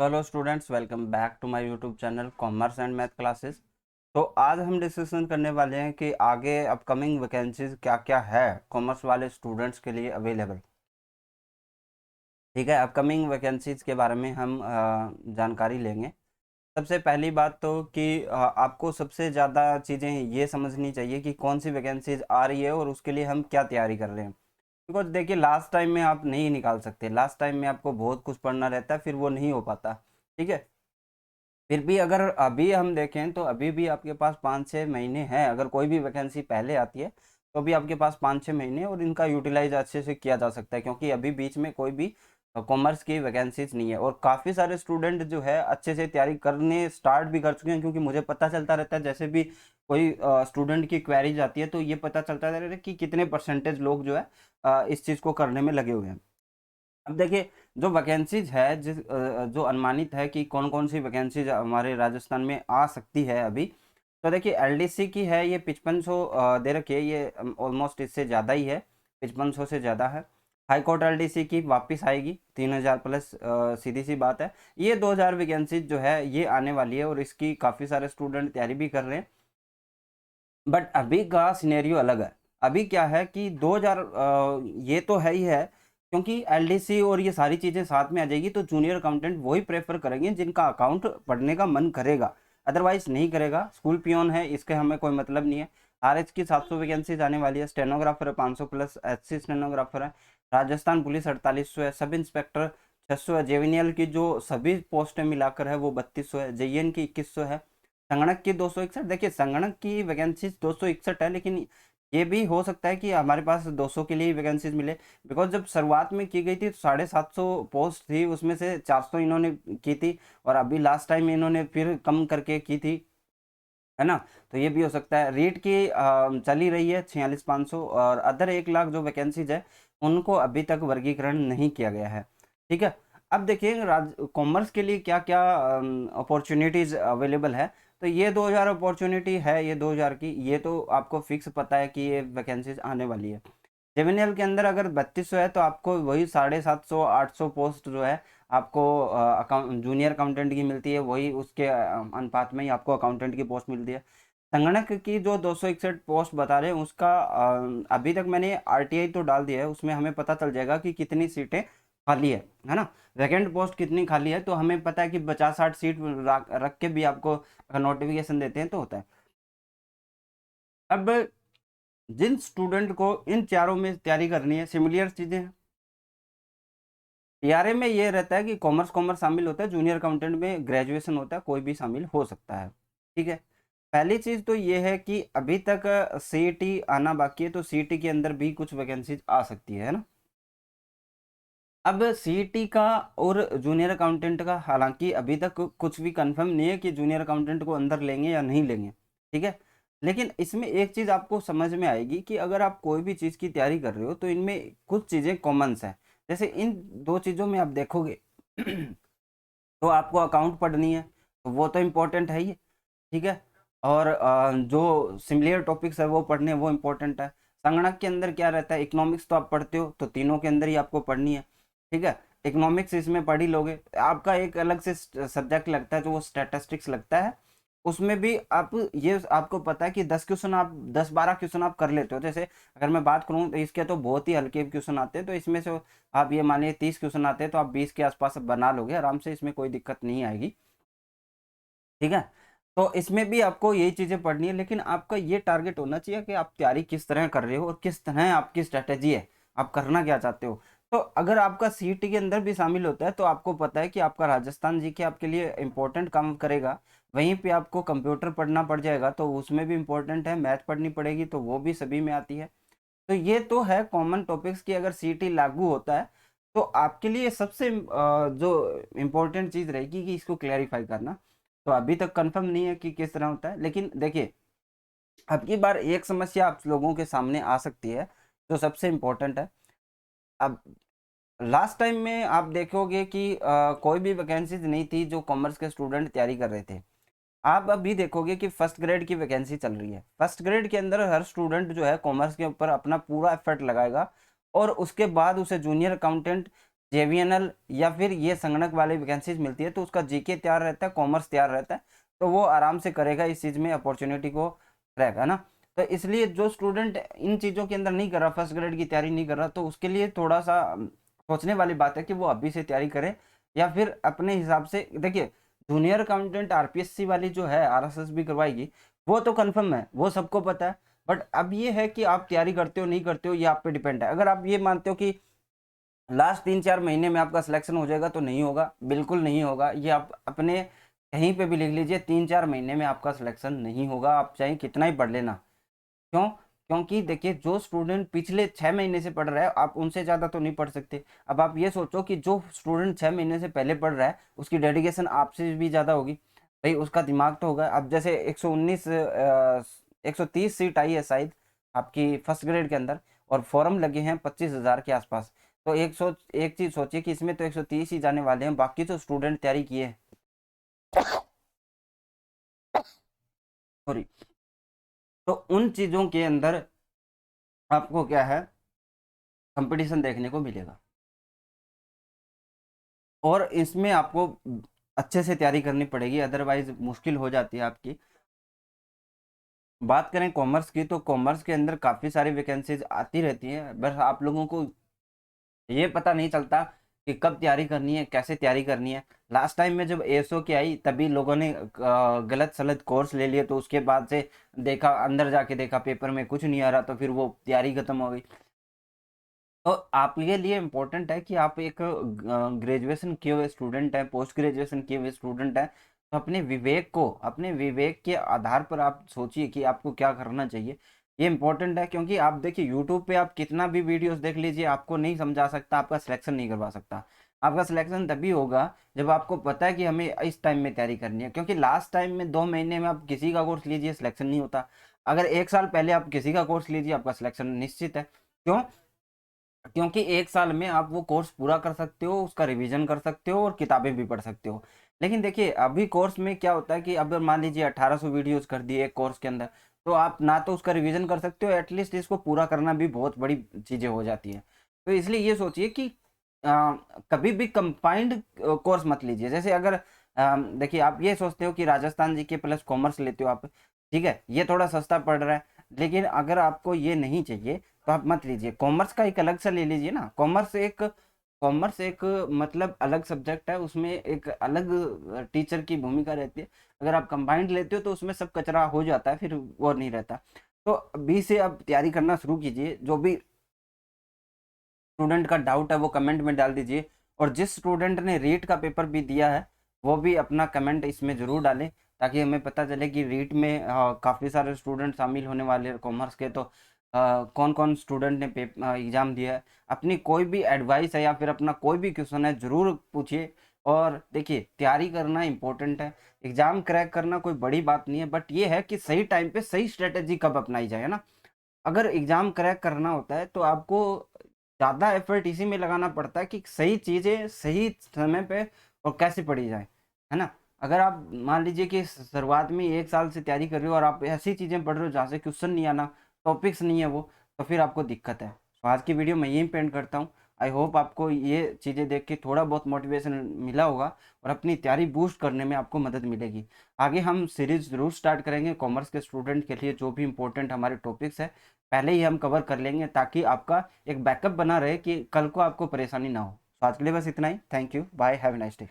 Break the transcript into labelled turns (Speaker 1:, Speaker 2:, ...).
Speaker 1: Hello students, welcome back to my YouTube channel commerce and math classes. तो आज हम discussion करने वाले हैं कि आगे अपकमिंग वैकेंसीज क्या क्या है कॉमर्स वाले स्टूडेंट्स के लिए अवेलेबल। ठीक है, अपकमिंग वैकेंसीज के बारे में हम जानकारी लेंगे। सबसे पहली बात तो कि आपको सबसे ज़्यादा चीज़ें ये समझनी चाहिए कि कौन सी वैकेंसीज आ रही है और उसके लिए हम क्या तैयारी कर रहे हैं। बिकॉज देखिए, लास्ट टाइम में आप नहीं निकाल सकते, लास्ट टाइम में आपको बहुत कुछ पढ़ना रहता है, फिर वो नहीं हो पाता। ठीक है, फिर भी अगर अभी हम देखें तो अभी भी आपके पास 5-6 महीने हैं। अगर कोई भी वैकेंसी पहले आती है तो अभी आपके पास 5-6 महीने और इनका यूटिलाइज अच्छे से किया जा सकता है, क्योंकि अभी बीच में कोई भी कॉमर्स की वैकेंसीज नहीं है और काफ़ी सारे स्टूडेंट जो है अच्छे से तैयारी करने स्टार्ट भी कर चुके हैं। क्योंकि मुझे पता चलता रहता है, जैसे भी कोई स्टूडेंट की क्वेरीज आती है तो ये पता चलता रहता है कि कितने परसेंटेज लोग जो है इस चीज़ को करने में लगे हुए हैं। अब देखिए, जो वैकेंसीज है जो अनुमानित है कि कौन कौन सी वैकेंसीज हमारे राजस्थान में आ सकती है अभी। तो देखिए, एलडीसी की है ये 5500 दे रखी है, ये ऑलमोस्ट इससे ज़्यादा ही है, 5500 से ज़्यादा है। हाई कोर्ट एलडीसी की वापस आएगी 3000 प्लस, सीधी सी बात है। ये 2000 वैकेंसीज जो है ये आने वाली है और इसकी काफ़ी सारे स्टूडेंट तैयारी भी कर रहे हैं। बट अभी का सिनेरियो अलग है। अभी क्या है कि 2000 ये तो है ही है, क्योंकि एलडीसी और ये सारी चीज़ें साथ में आ जाएगी तो जूनियर अकाउंटेंट वही प्रेफर करेंगे जिनका अकाउंट पढ़ने का मन करेगा, अदरवाइज नहीं करेगा। स्कूल पियोन है, इसके हमें कोई मतलब नहीं है। आरएच की 700 वैकेंसीज आने वाली है, स्टेनोग्राफर है 500 प्लस, एचसी स्टेनोग्राफर है। राजस्थान पुलिस 4800 है, सब इंस्पेक्टर 600 है। जेवीनियल की जो सभी पोस्टें मिलाकर है वो 3200 है। जेईएन की 2100 है। संगणक की 261। देखिए, संगणक की वैकेंसीज 261 है, लेकिन ये भी हो सकता है कि हमारे पास 200 के लिए ही वैकेंसीज मिले। बिकॉज जब शुरुआत में की गई थी तो 750 पोस्ट थी, उसमें से 400 इन्होंने की थी और अभी लास्ट टाइम इन्होंने फिर कम करके की थी, है ना। तो ये भी हो सकता है। रीट की चली रही है 46,500 और अदर 1 लाख जो वैकेंसीज है उनको अभी तक वर्गीकरण नहीं किया गया है। ठीक है, अब देखिए कॉमर्स के लिए क्या क्या अपॉर्चुनिटीज़ अवेलेबल है। तो ये 2000 अपॉर्चुनिटी है, ये 2000 की, ये तो आपको फिक्स पता है कि ये वैकेंसीज आने वाली है। जेमिनियल के अंदर अगर 3200 है तो आपको वही 750-800 पोस्ट जो है आपको अकाउंट जूनियर अकाउंटेंट की मिलती है, वही उसके अनुपात में ही आपको अकाउंटेंट की पोस्ट मिलती है। संगणक की जो 261 पोस्ट बता रहे हैं उसका अभी तक मैंने आरटीआई तो डाल दिया है, उसमें हमें पता चल जाएगा कि कितनी सीटें खाली है ना। वैकेंट पोस्ट कितनी खाली है तो हमें पता है कि 50-60 सीट रख के भी आपको नोटिफिकेशन देते हैं तो होता है। अब जिन स्टूडेंट को इन चारों में तैयारी करनी है, सिमिलर चीजें हैं। टीआरए में ये रहता है कि कॉमर्स कॉमर्स शामिल होता है, जूनियर अकाउंटेंट में ग्रेजुएशन होता है, कोई भी शामिल हो सकता है। ठीक है, पहली चीज तो ये है कि अभी तक सीईटी आना बाकी है, तो सीईटी के अंदर भी कुछ वैकेंसीज आ सकती है ना। अब सीईटी का और जूनियर अकाउंटेंट का हालांकि अभी तक कुछ भी कंफर्म नहीं है कि जूनियर अकाउंटेंट को अंदर लेंगे या नहीं लेंगे। ठीक है, लेकिन इसमें एक चीज़ आपको समझ में आएगी कि अगर आप कोई भी चीज़ की तैयारी कर रहे हो तो इनमें कुछ चीज़ें कॉमन्स हैं। जैसे इन दो चीज़ों में आप देखोगे तो आपको अकाउंट पढ़नी है, तो वो तो इम्पोर्टेंट है ही। ठीक है, और जो सिमिलर टॉपिक्स है वो पढ़ने वो इम्पोर्टेंट है। संगणक के अंदर क्या रहता है, इकोनॉमिक्स तो आप पढ़ते हो तो तीनों के अंदर ही आपको पढ़नी है। ठीक है, इकोनॉमिक्स इसमें पढ़ ही लोगे। आपका एक अलग से सब्जेक्ट लगता है जो वो स्टैटिस्टिक्स लगता है, उसमें भी आप ये आपको पता है कि 10 क्वेश्चन आप 10-12 क्वेश्चन आप कर लेते हो। जैसे अगर मैं बात करूँ तो इसके तो बहुत ही हल्के क्वेश्चन आते हैं, तो इसमें से आप ये मानिए 30 क्वेश्चन आते हैं तो आप 20 के आसपास बना लोगे आराम से, इसमें कोई दिक्कत नहीं आएगी। ठीक है, तो इसमें भी आपको यही चीज़ें पढ़नी है, लेकिन आपका ये टारगेट होना चाहिए कि आप तैयारी किस तरह कर रहे हो और किस तरह आपकी स्ट्रेटेजी है, आप करना क्या चाहते हो। तो अगर आपका सीईटी के अंदर भी शामिल होता है तो आपको पता है कि आपका राजस्थान जी के आपके लिए इंपॉर्टेंट काम करेगा। वहीं पे आपको कंप्यूटर पढ़ना पड़ जाएगा तो उसमें भी इम्पोर्टेंट है, मैथ पढ़नी पड़ेगी तो वो भी सभी में आती है। तो ये तो है कॉमन टॉपिक्स की, अगर सीईटी लागू होता है तो आपके लिए सबसे जो इम्पोर्टेंट चीज़ रहेगी कि इसको क्लैरिफाई करना। तो अभी तक कंफर्म नहीं है कि किस तरह होता है, लेकिन देखिए अब की बार एक समस्या आप लोगों के सामने आ सकती है जो सबसे इम्पोर्टेंट है। अब लास्ट टाइम में आप देखोगे कि कोई भी वैकेंसीज नहीं थी जो कॉमर्स के स्टूडेंट तैयारी कर रहे थे। आप अभी देखोगे कि फर्स्ट ग्रेड की वैकेंसी चल रही है। फर्स्ट ग्रेड के अंदर हर स्टूडेंट जो है कॉमर्स के ऊपर अपना पूरा एफर्ट लगाएगा और उसके बाद उसे जूनियर अकाउंटेंट जेवीएनएल या फिर ये संगणक वाली वैकेंसीज मिलती है तो उसका जीके तैयार रहता है, कॉमर्स तैयार रहता है, तो वो आराम से करेगा इस चीज़ में, अपॉर्चुनिटी को क्रैक, है ना। तो इसलिए जो स्टूडेंट इन चीज़ों के अंदर नहीं कर रहा, फर्स्ट ग्रेड की तैयारी नहीं कर रहा, तो उसके लिए थोड़ा सा सोचने वाली बात है कि वो अभी से तैयारी करे या फिर अपने हिसाब से। देखिए, जूनियर अकाउंटेंट आरपीएससी वाली जो है, आरएसएस भी करवाएगी, वो तो कन्फर्म है, वो सबको पता है। बट अब ये है कि आप तैयारी करते हो नहीं करते हो, ये आप पे डिपेंड है। अगर आप ये मानते हो कि लास्ट 3-4 महीने में आपका सिलेक्शन हो जाएगा, तो नहीं होगा, बिल्कुल नहीं होगा। ये आप अपने कहीं पे भी लिख लीजिए, 3-4 महीने में आपका सिलेक्शन नहीं होगा, आप चाहे कितना ही पढ़ लेना। क्यों? क्योंकि देखिए, जो स्टूडेंट पिछले 6 महीने से पढ़ रहा है, आप उनसे ज़्यादा तो नहीं पढ़ सकते। अब आप ये सोचो कि जो स्टूडेंट 6 महीने से पहले पढ़ रहा है, उसकी डेडिकेशन आपसे भी ज़्यादा होगी। भाई, उसका दिमाग तो होगा। अब जैसे 130 सीट आई है शायद आपकी फर्स्ट ग्रेड के अंदर, और फॉर्म लगे हैं 25,000 के आसपास। तो एक चीज़ सोचिए कि इसमें तो 130 ही जाने वाले हैं, बाकी तो स्टूडेंट तैयारी किए हैं। सॉरी। तो उन चीज़ों के अंदर आपको क्या है, कंपटीशन देखने को मिलेगा, और इसमें आपको अच्छे से तैयारी करनी पड़ेगी, अदरवाइज मुश्किल हो जाती है आपकी। बात करें कॉमर्स की, तो कॉमर्स के अंदर काफ़ी सारी वैकेंसीज आती रहती हैं, बस आप लोगों को ये पता नहीं चलता कि कब तैयारी करनी है, कैसे तैयारी करनी है। लास्ट टाइम में जब एएसओ की आई, तभी लोगों ने गलत सलत कोर्स ले लिए, तो उसके बाद से देखा, अंदर जाके देखा पेपर में कुछ नहीं आ रहा, तो फिर वो तैयारी खत्म हो गई। तो आपके लिए इम्पोर्टेंट है कि आप एक ग्रेजुएशन किए हुए स्टूडेंट हैं, पोस्ट ग्रेजुएशन किए हुए स्टूडेंट हैं, तो अपने विवेक के आधार पर आप सोचिए कि आपको क्या करना चाहिए। ये इम्पोर्टेंट है, क्योंकि आप देखिए, यूट्यूब पे आप कितना भी वीडियोस देख लीजिए, आपको नहीं समझा सकता, आपका सिलेक्शन नहीं करवा सकता। आपका सिलेक्शन तभी होगा जब आपको पता है कि हमें इस टाइम में तैयारी करनी है, क्योंकि लास्ट टाइम में 2 महीने में आप किसी का कोर्स लीजिए, सिलेक्शन नहीं होता। अगर 1 साल पहले आप किसी का कोर्स लीजिए, आपका सिलेक्शन निश्चित है। क्यों? क्योंकि 1 साल में आप वो कोर्स पूरा कर सकते हो, उसका रिवीजन कर सकते हो और किताबें भी पढ़ सकते हो। लेकिन देखिए, अभी कोर्स में क्या होता है कि अब मान लीजिए 1800 वीडियोस कर दिए एक कोर्स के अंदर, तो आप ना तो उसका रिवीजन कर सकते हो, एटलीस्ट इसको पूरा करना भी बहुत बड़ी चीज़ें हो जाती हैं। तो इसलिए ये सोचिए कि कभी भी कंबाइंड कोर्स मत लीजिए। जैसे अगर देखिए, आप ये सोचते हो कि राजस्थान जी के प्लस कॉमर्स लेते हो आप, ठीक है, ये थोड़ा सस्ता पड़ रहा है, लेकिन अगर आपको ये नहीं चाहिए तो आप मत लीजिए। कॉमर्स का एक अलग सा ले लीजिए ना। कॉमर्स एक मतलब अलग सब्जेक्ट है, उसमें एक अलग टीचर की भूमिका रहती है। अगर आप कंबाइंड लेते हो तो उसमें सब कचरा हो जाता है, फिर वो नहीं रहता। तो अभी से आप तैयारी करना शुरू कीजिए। जो भी स्टूडेंट का डाउट है वो कमेंट में डाल दीजिए, और जिस स्टूडेंट ने रीट का पेपर भी दिया है, वो भी अपना कमेंट इसमें ज़रूर डालें, ताकि हमें पता चले कि रीट में काफ़ी सारे स्टूडेंट शामिल होने वाले हैं कॉमर्स के। तो कौन कौन स्टूडेंट ने एग्ज़ाम दिया है, अपनी कोई भी एडवाइस है या फिर अपना कोई भी क्वेश्चन है, ज़रूर पूछिए। और देखिए, तैयारी करना इंपॉर्टेंट है, एग्ज़ाम क्रैक करना कोई बड़ी बात नहीं है, बट ये है कि सही टाइम पे सही स्ट्रेटेजी कब अपनाई जाए, है ना। अगर एग्ज़ाम क्रैक करना होता है तो आपको ज़्यादा एफर्ट इसी में लगाना पड़ता है कि सही चीज़ें सही समय पे और कैसे पढ़ी जाए, है ना। अगर आप मान लीजिए कि शुरुआत में 1 साल से तैयारी कर रहे हो और आप ऐसी चीज़ें पढ़ रहे हो जहाँ से क्वेश्चन नहीं आना, टॉपिक्स नहीं है वो, तो फिर आपको दिक्कत है। तो आज की वीडियो मैं यहीं पे एंड करता हूँ। आई होप आपको ये चीज़ें देख के थोड़ा बहुत मोटिवेशन मिला होगा और अपनी तैयारी बूस्ट करने में आपको मदद मिलेगी। आगे हम सीरीज ज़रूर स्टार्ट करेंगे कॉमर्स के स्टूडेंट के लिए, जो भी इंपॉर्टेंट हमारे टॉपिक्स है पहले ही हम कवर कर लेंगे, ताकि आपका एक बैकअप बना रहे कि कल को आपको परेशानी ना हो। तो आज के लिए बस इतना ही। Thank you, bye, have a nice day.